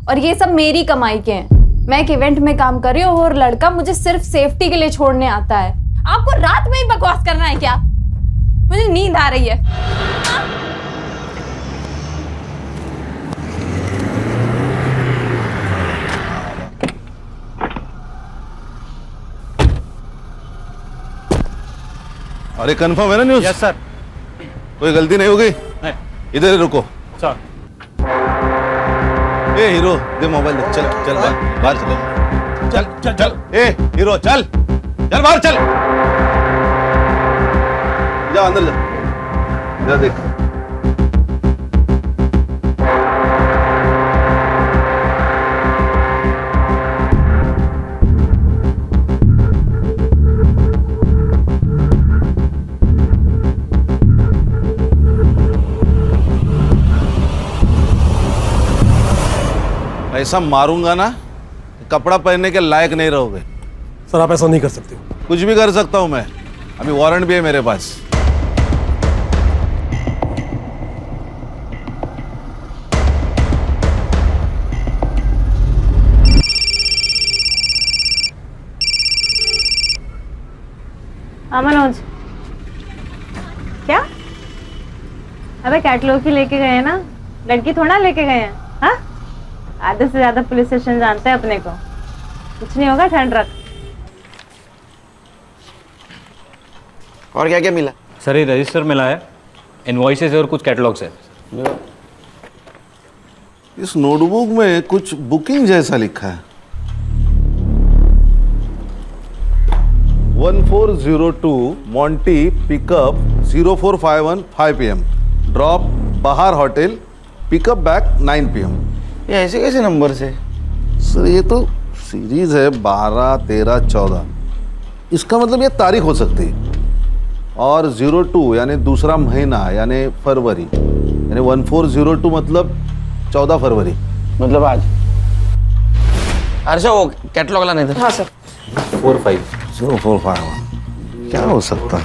और ये सब मेरी कमाई के हैं। मैं एक इवेंट में काम कर रही हूँ और लड़का मुझे सिर्फ सेफ्टी के लिए छोड़ने आता है। आपको रात में ही बकवास करना है क्या? मुझे नींद आ रही है। अरे कंफर्म है ना न्यूज़? Yes sir. कोई गलती नहीं होगी? नहीं। इधर ही रुको। सर। ए हीरो, दे मोबाइल दे। चल चल बाहर चल। चल चल चल। ए हीरो चल, चल बाहर चल। जा अंदर जा, जा देख। ऐसा मारूंगा ना, कपड़ा पहनने के लायक नहीं रहोगे। सर आप ऐसा नहीं कर सकते। कुछ भी कर सकता हूं मैं, अभी वारंट भी है मेरे पास। मनोज, क्या? अबे कैटलॉग ही लेके गए हैं ना, लड़की थोड़ा लेके गए हैं। हाँ, आधे से ज्यादा पुलिस स्टेशन जानते हैं अपने को। कुछ नहीं होगा, ठंड रख। और क्या क्या मिला? सर ये रजिस्टर मिला है, इनवॉइसेस और कुछ कैटलॉग्स है। इस नोटबुक में कुछ बुकिंग जैसा लिखा है। 1402 मॉन्टी पिकअप 0451 5 PM, ड्रॉप बाहर होटल, पिकअप बैक 9 PM। ये ऐसे कैसे नंबर से? सर ये तो सीरीज है 12, 13, 14। इसका मतलब ये तारीख हो सकती है। और 02 यानी दूसरा महीना यानी फरवरी, यानी 1402 मतलब 14 फरवरी, मतलब आज। अर्षा वो कैटलॉग लाने थे। हाँ सर। 0451 क्या हो सकता है?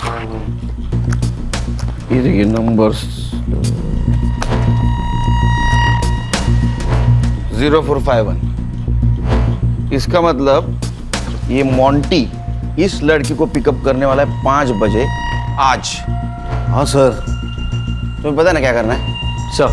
ये देखिए नंबर्स 0451। इसका मतलब ये मॉन्टी इस लड़की को पिकअप करने वाला है 5 बजे आज। हाँ सर। तुम्हें पता है ना क्या करना है? सर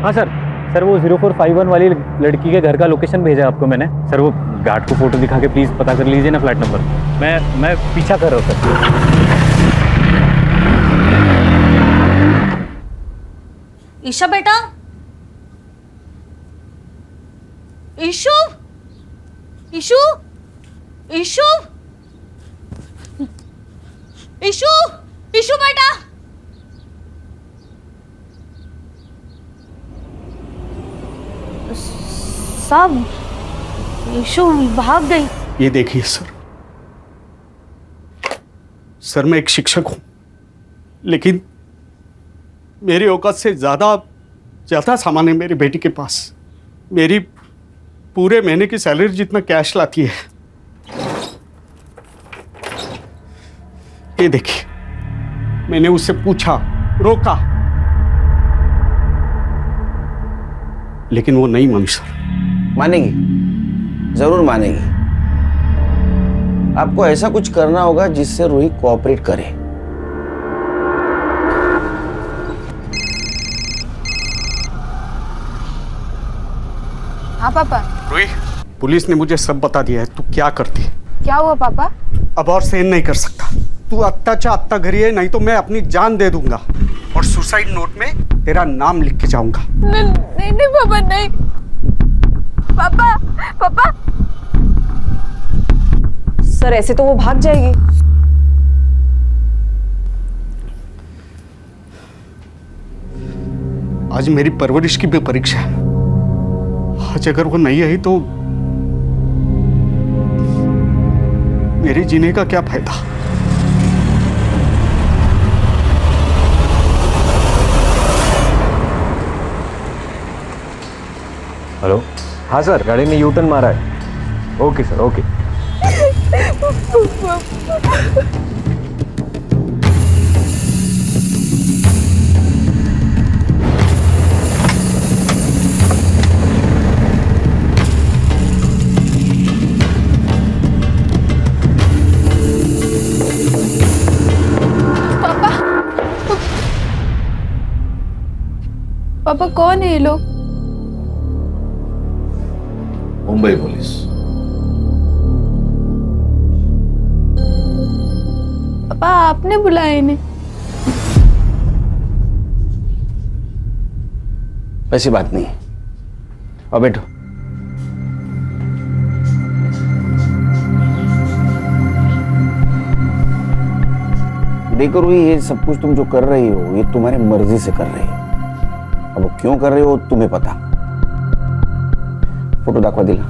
हाँ सर वो 0451 वाली लड़की के घर का लोकेशन भेजा है आपको मैंने। सर वो गार्ड को फोटो दिखा के प्लीज़ पता कर लीजिए ना फ्लैट नंबर। मैं पीछा कर रहा हूँ सर। ईशा बेटा, ईशु, ईशु, ईशु, ईशु, ईशु बेटा। साहब, ईशु भाग गई। ये देखिए सर, सर मैं एक शिक्षक हूं, लेकिन मेरी औकात से ज्यादा सामान है मेरी बेटी के पास। मेरी पूरे महीने की सैलरी जितना कैश लाती है। ये देखिए, मैंने उससे पूछा, रोका, लेकिन वो नहीं मानी सर। मानेगी, जरूर मानेगी। आपको ऐसा कुछ करना होगा जिससे रूही कोऑपरेट करे। हाँ पापा। रूही, पुलिस ने मुझे सब बता दिया है। तू क्या करती है? क्या हुआ पापा? अब और सहन नहीं कर सकता। तू अत्ता अत्ता घरी है, नहीं तो मैं अपनी जान दे दूंगा और सुसाइड नोट में तेरा नाम लिख के जाऊंगा। नहीं नहीं पापा, नहीं। पापा पापा। सर ऐसे तो वो भाग जाएगी। आज मेरी परवरिश की भी परीक्षा है। आज अगर वो नहीं आई तो मेरे जीने का क्या फायदा? हेलो। हाँ सर, गाड़ी ने यू टर्न मारा है। Okay sir, okay. पापा कौन है ये लोग? मुंबई पुलिस। पापा आपने बुलाया इन्हें? वैसी बात नहीं। अब बैठो। देखो रूही, ये सब कुछ तुम जो कर रही हो ये तुम्हारी मर्जी से कर रही हो। अब क्यों कर रहे हो तुम्हें पता। फोटो दाखवा दिला।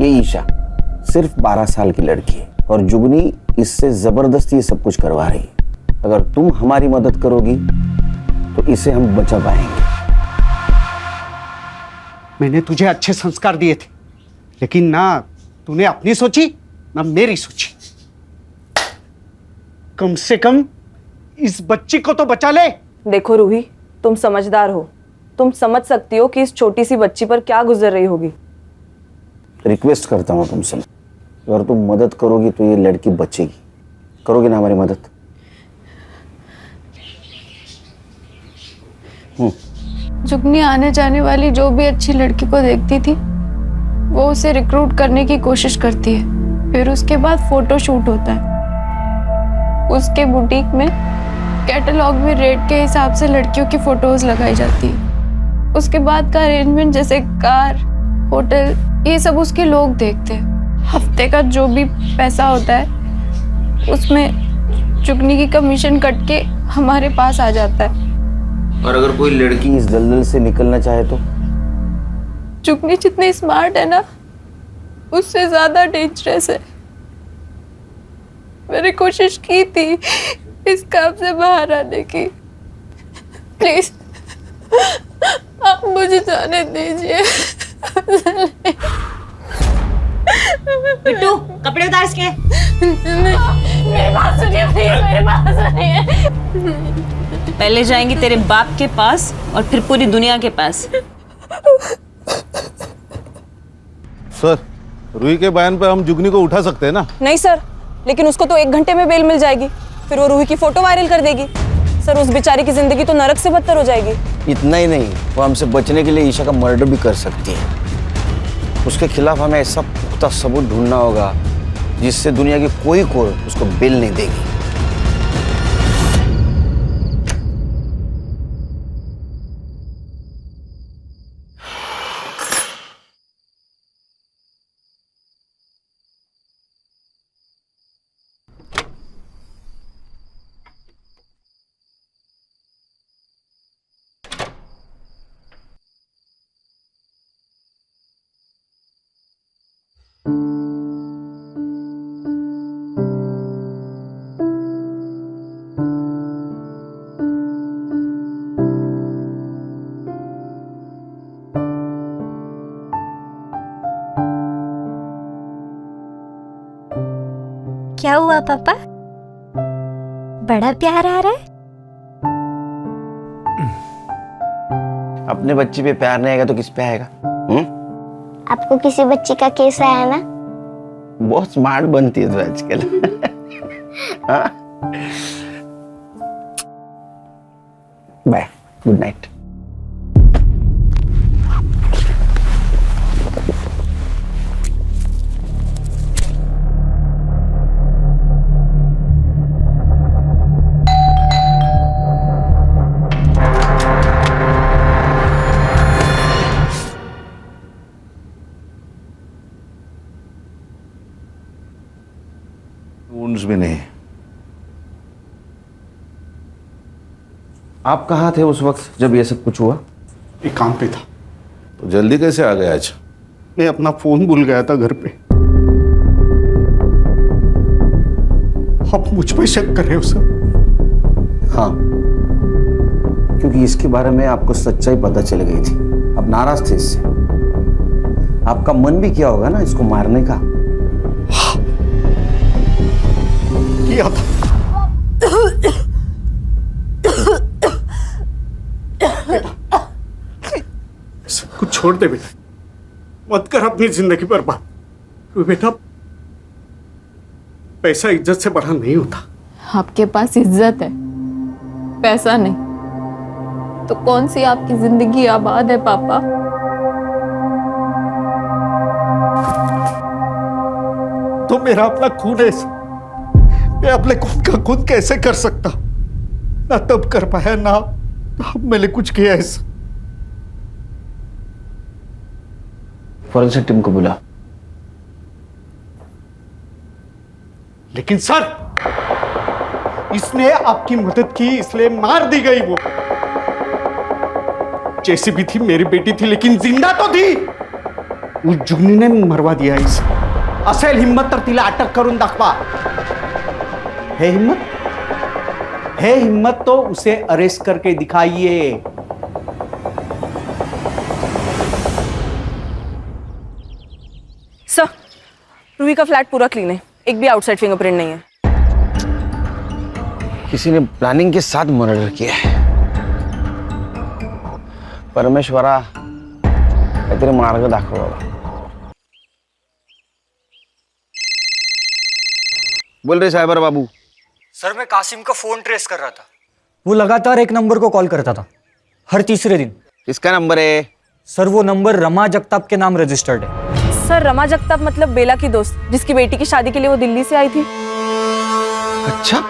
ये ईशा सिर्फ 12 साल की लड़की है और जुगनी इससे जबरदस्ती ये सब कुछ करवा रही है। अगर तुम हमारी मदद करोगी तो इसे हम बचा पाएंगे। मैंने तुझे अच्छे संस्कार दिए थे, लेकिन ना तूने अपनी सोची ना मेरी सोची। कम से कम इस बच्ची को तो बचा ले। देखो रूही, तुम समझदार हो, तुम समझ सकती हो कि इस छोटी सी बच्ची पर क्या गुजर रही होगी। रिक्वेस्ट करता हूं तुमसे, अगर तुम मदद करोगी तो ये लड़की बचेगी। करोगी ना हमारी मदद? जुगनी आने जाने वाली जो भी अच्छी लड़की को देखती थी वो उसे रिक्रूट करने की कोशिश करती है। फिर उसके बाद फोटो शूट होता है। उसके बुटीक में कैटलॉग में रेट के हिसाब से लड़कियों की फोटोज लगाई जाती है। उसके बाद का अरेंजमेंट जैसे कार, होटल, ये सब उसके लोग देखते हैं। हफ्ते का जो भी पैसा होता है उसमें जुगनी की कमीशन कट के हमारे पास आ जाता है। और अगर कोई लड़की इस दलदल से निकलना चाहे तो? जुगनी जितनी स्मार्ट है ना उससे ज्यादा डेंजरस है। मैंने कोशिश की थी इस काम से बाहर आने की। प्लीज आप मुझे जाने दीजिए। बिट्टू, कपड़े उतार इसके। मेरी बात सुनिए प्लीज, मेरी बात सुनिए। पहले जाएंगी तेरे बाप के पास और फिर पूरी दुनिया के पास। सर, रूही के बयान पे हम जुगनी को उठा सकते हैं ना? नहीं सर, लेकिन उसको तो 1 घंटे में बेल मिल जाएगी। फिर वो रूही की फोटो वायरल कर देगी। सर उस बेचारी की जिंदगी तो नरक से बदतर हो जाएगी। इतना ही नहीं, वो हमसे बचने के लिए ईशा का मर्डर भी कर सकती है। उसके खिलाफ हमें ऐसा पुख्ता सबूत ढूंढना होगा जिससे दुनिया की कोई कोर्ट उसको बेल नहीं देगी। क्या हुआ पापा? बड़ा प्यार आ रहा है? अपने बच्चे पे प्यार नहीं आएगा तो किस पे आएगा? आपको किसी बच्चे का केस आया ना? बहुत स्मार्ट बनती है तो आजकल। हाँ? Bye, good night. वुंड्स भी नहीं। आप कहाँ थे उस वक्त जब ये सब कुछ हुआ? एक काम पे था। तो जल्दी कैसे आ गए आज? मैं अपना फोन भूल गया था घर पे। आप मुझ पे शक कर रहे हो सर? हाँ, क्योंकि इसके बारे में आपको सच्चाई पता चल गई थी। आप नाराज थे इससे। आपका मन भी किया होगा ना इसको मारने का। किया था। सब कुछ छोड़ दे बेटा, मत कर अपनी जिंदगी बर्बाद। बेटा, पैसा इज्जत से बड़ा नहीं होता। आपके पास इज्जत है, पैसा नहीं, तो कौन सी आपकी जिंदगी आबाद है पापा? तो मेरा अपना खून है, मैं अपने खून का खुद कैसे कर सकता? ना तब कर पाया ना मैंने कुछ किया ऐसा। फॉरेंसिक टीम को बुला। लेकिन सर, इसने आपकी मदद की इसलिए मार दी गई। वो जैसी भी थी मेरी बेटी थी, लेकिन जिंदा तो थी। उस जुगनी ने मरवा दिया इसे। असेल हिम्मत तर तिला अटक करून दाखवा। है हिम्मत? है हिम्मत तो उसे अरेस्ट करके दिखाइए। सर, रूही का फ्लैट पूरा क्लीन है, एक भी आउटसाइड फिंगरप्रिंट नहीं है। किसी ने प्लानिंग के साथ मर्डर किया है। परमेश्वरा, काहीतरी मार्ग दाखव बाबा। बोल रहे साइबर बाबू। सर, मैं कासिम का फोन ट्रेस कर रहा था। वो लगातार एक नंबर को कॉल करता था, हर तीसरे दिन। किसका नंबर है? सर, वो नंबर रमा जगताप के नाम रजिस्टर्ड है। सर, रमा जगताप मतलब बेला की दोस्त, जिसकी बेटी की शादी के लिए वो दिल्ली से आई थी। अच्छा,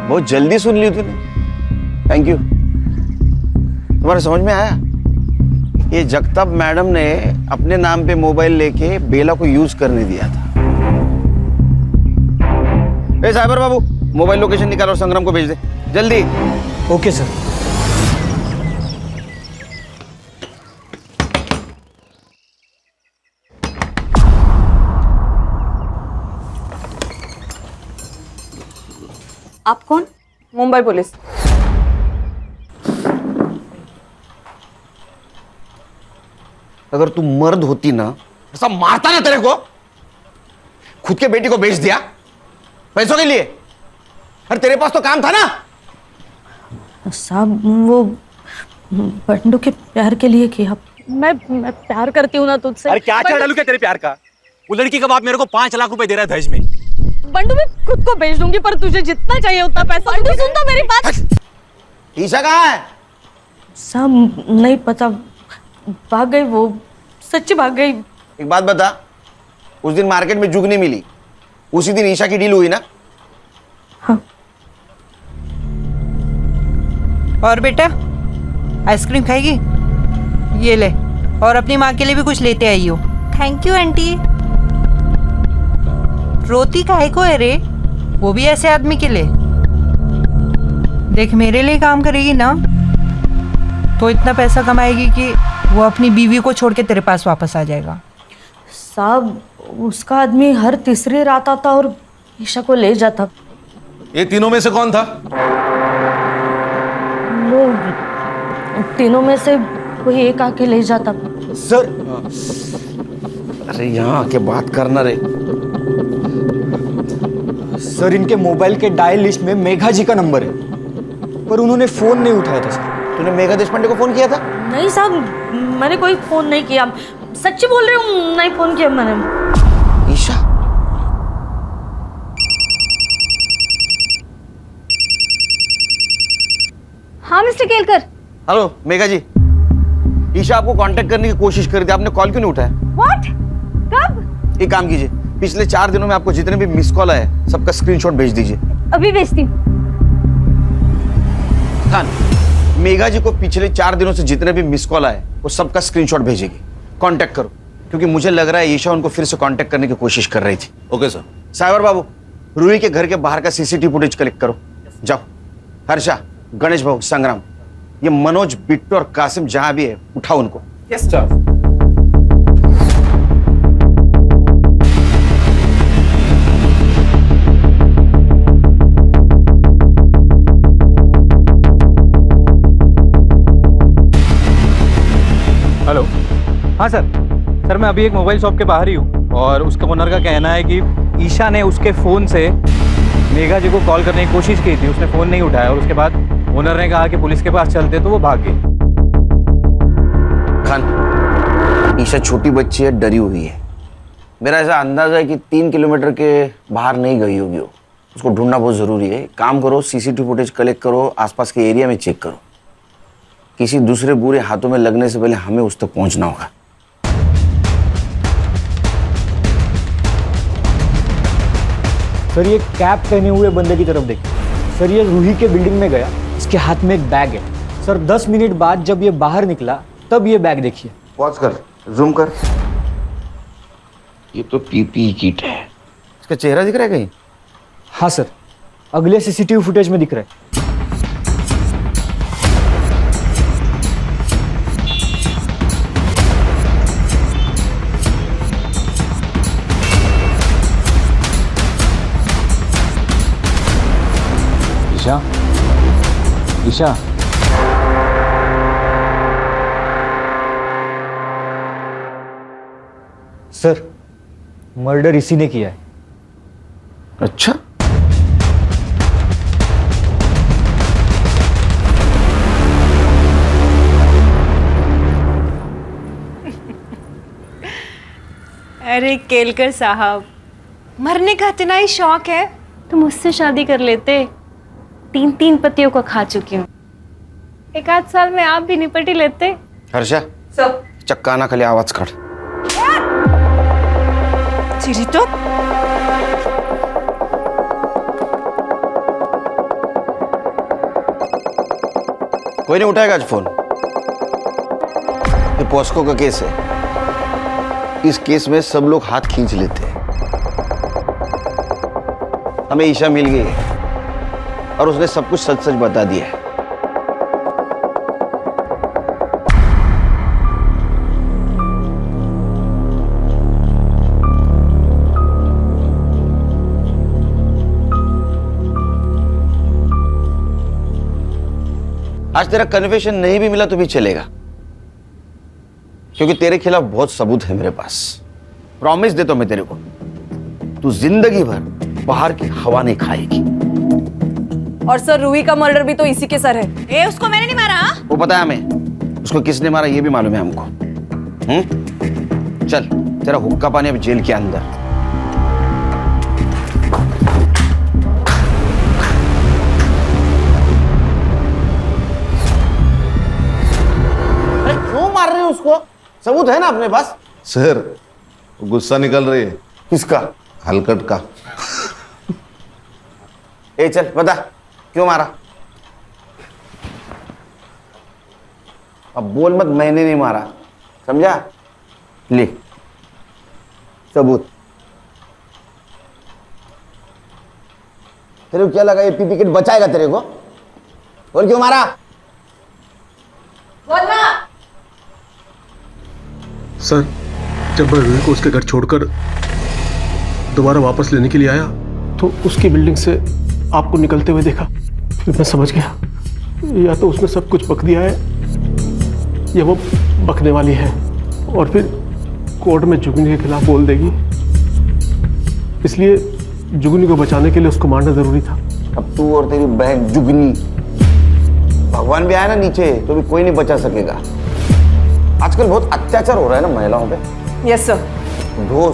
बहुत जल्दी सुन ली तूने। Thank you. तुम्हारे समझ में आया? ये जगताप मैडम ने अपने नाम पे मोबाइल लेके बेला को यूज करने दिया था। ए साइबर बाबू, मोबाइल लोकेशन निकाल और संग्राम को भेज दे जल्दी। Okay sir. आप कौन? मुंबई पुलिस। अगर तू मर्द होती ना, ऐसा मारता ना तेरे को। खुद के बेटी को बेच दिया पैसों के लिए। अरे तेरे पास तो काम था ना। साहब, वो बंडू के प्यार के लिए किया। मैं प्यार करती हूँ ना तुझसे। अरे क्या चढ़ा डालू क्या तेरे प्यार का? वो लड़की का बाप मेरे को 5 लाख रुपए दे रहा है दहेज में। बंडू, मैं खुद को बेच दूंगी, पर तुझे जितना चाहिए उतना पैसा। बंडू, सुन तो मेरी बात। ईशा कहाँ है? साहब, नहीं पता, भाग गई वो, सच्ची भाग गई। एक बात बता, उस दिन मार्केट में जुगनी मिली, उसी दिन ईशा की डील हुई ना? हाँ। और बेटा, आइसक्रीम खाएगी? ये ले, और अपनी माँ के लिए भी कुछ लेते आई हो। Thank you aunty. रोती काहे को है रे? वो भी ऐसे आदमी के लिए। देख, मेरे लिए काम करेगी ना तो इतना पैसा कमाएगी कि वो अपनी बीवी को छोड़ के तेरे पास वापस आ जाएगा। साहब, उसका आदमी हर तीसरी रात आता और ईशा को ले जाता। ये तीनों में से कौन था? वो तीनों में से कोई एक आके ले जाता। सर, अरे यहाँ आके बात करना रे। सर इनके मोबाइल के डायल लिस्ट में मेघा जी का नंबर है, पर उन्होंने फोन नहीं उठाया था सर। तूने मेघा देशपांडे को फोन किया था? नहीं साहब, मैंने कोई फोन नहीं किया, सच्ची बोल रही हूँ, नहीं फोन किया मैंने। ईशा, हाँ मिस्टर केलकर। हेलो मेघा जी, ईशा आपको कांटेक्ट करने की कोशिश कर रही थी, आपने कॉल क्यों नहीं उठाया? व्हाट? कब? एक काम कीजिए, पिछले 4 दिनों में आपको जितने भी मिस कॉल आए सबका स्क्रीनशॉट भेज दीजिए। अभी भेजती हूँ। खान, मेघा जी को पिछले 4 दिनों से जितने भी मिस कॉल आए वो सबका स्क्रीनशॉट भेजेगी। कांटेक्ट करो, क्योंकि मुझे लग रहा है ईशा उनको फिर से कांटेक्ट करने की कोशिश कर रही थी। Okay sir. साइबर बाबू, रूही के घर के बाहर का सीसीटीवी फुटेज कलेक्ट करो। जाओ। हर्षा, गणेश भाऊ, संग्राम, ये मनोज, बिट्टू और कासिम जहां भी है उठाओ उनको। Yes sir. हेलो। हाँ सर मैं अभी एक मोबाइल शॉप के बाहर ही हूँ और उसका ओनर का कहना है कि ईशा ने उसके फ़ोन से मेघा जी को कॉल करने की कोशिश की थी, उसने फ़ोन नहीं उठाया और उसके बाद ओनर ने कहा कि पुलिस के पास चलते तो वो भाग गई। खान, ईशा छोटी बच्ची है, डरी हुई है। मेरा ऐसा अंदाजा है कि 3 किलोमीटर के बाहर नहीं गई होगी वो। उसको ढूंढना बहुत ज़रूरी है। काम करो, सीसीटीवी फुटेज कलेक्ट करो, आसपास के एरिया में चेक करो। किसी दूसरे बुरे हाथों में लगने से पहले हमें उस तक पहुंचना होगा। सर ये कैप पहने हुए बंदे की तरफ देखिए। सर ये रूही के बिल्डिंग में गया, इसके हाथ में एक बैग है। सर 10 मिनट बाद जब ये बाहर निकला तब ये बैग देखिए। पॉज कर, जूम कर। ये तो पीपीई किट है। इसका चेहरा दिख रहा है कहीं? हाँ सर, अगले सीसीटीवी फुटेज में दिख रहा है। ईशा, ईशा, सर मर्डर इसी ने किया है। अच्छा, अरे केलकर साहब, मरने का इतना ही शौक है तो मुझसे शादी कर लेते। 3 पतियों को खा चुकी हूँ, 1 साल में आप भी निपट ही लेते। हर्षा, चक्का ना खाली आवाज काढ। चिरी तो कोई नहीं उठाएगा आज फोन। ये पॉस्को का केस है। इस केस में सब लोग हाथ खींच लेते हैं। हमें ईशा मिल गई है और उसने सब कुछ सच सच बता दिया है। आज तेरा कन्फेशन नहीं भी मिला तो भी चलेगा, क्योंकि तेरे खिलाफ बहुत सबूत है मेरे पास। प्रॉमिस देता हूं मैं तेरे को, तू जिंदगी भर बाहर की हवा नहीं खाएगी। और सर रूही का मर्डर भी तो इसी के सर है। ए, उसको मैंने नहीं मारा। वो पता है हमें, उसको किसने मारा ये भी मालूम है हमको। चल, तेरा हुक्का पानी अब जेल के अंदर। अरे क्यों मार रहे हो उसको? सबूत है ना अपने पास। सर, गुस्सा निकल रही है। किसका? हलकट का। ए चल बता, क्यों मारा? अब बोल मत मैंने नहीं मारा, समझा? लिख सबूत। तेरे को क्या लगा ये पीपी किट बचाएगा तेरे को? बोल क्यों मारा? बोलना। सर, जब मैं रूही को उसके घर छोड़कर दोबारा वापस लेने के लिए आया तो उसकी बिल्डिंग से आपको निकलते हुए देखा। फिर मैं समझ गया या तो उसने सब कुछ बक दिया है या वो बकने वाली है और फिर कोर्ट में झुकने के खिलाफ बोल देगी। इसलिए जुगनी को बचाने के लिए उसको मारना जरूरी था। अब तू और तेरी बहन जुगनी, भगवान भी आया ना नीचे तो भी कोई नहीं बचा सकेगा। आजकल बहुत अत्याचार हो रहा है ना महिलाओं पे। Yes sir. वो